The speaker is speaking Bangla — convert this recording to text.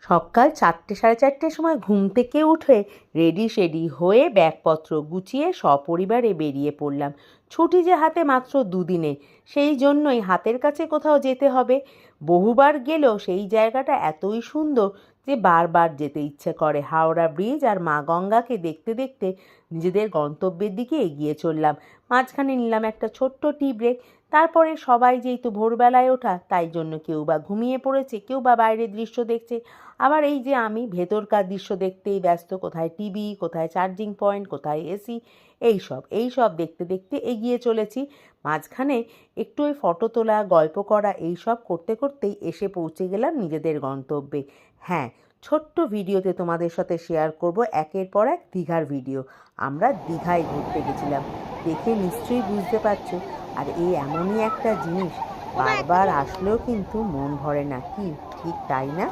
সকাল 4টে সাড়ে 4টের সময় ঘুম থেকে উঠে রেডি সেডি হয়ে ব্যাগপত্র গুছিয়ে সপরিবারে বেরিয়ে পড়লাম। ছুটি যে হাতে মাত্র দুদিনে, সেই জন্যই হাতের কাছে কোথাও যেতে হবে। বহুবার গেলেও সেই জায়গাটা এতই সুন্দর যে বারবার যেতে ইচ্ছে করে। হাওড়া ব্রিজ আর মা গঙ্গাকে দেখতে দেখতে নিজেদের গন্তব্যের দিকে এগিয়ে চললাম। মাঝখানে নিলাম একটা ছোট্ট টি ব্রেক। তারপরে সবাই যেহেতু ভোরবেলায় ওঠা, তাই জন্য কেউ বা ঘুমিয়ে পড়েছে, কেউ বা বাইরের দৃশ্য দেখছে। আবার এই যে আমি ভেতরকার দৃশ্য দেখতেই ব্যস্ত, কোথায় টিভি, কোথায় চার্জিং পয়েন্ট, কোথায় এসি, এইসব দেখতে দেখতে এগিয়ে চলেছি। মাঝখানে একটু ওই ফটো তোলা, গল্প করা, এইসব করতে করতেই এসে পৌঁছে গেলাম নিজেদের গন্তব্যে। হ্যাঁ, ছোট্ট ভিডিওতে তোমাদের সাথে শেয়ার করব একের পর এক দীঘার ভিডিও। আমরা দীঘায় ঘুরতে গেছিলাম, দেখে নিশ্চয়ই বুঝতে পারছো। আর এই এমনই একটা জিনিস, বারবার আসলেও কিন্তু মন ভরে না, কি ঠিক তাই না?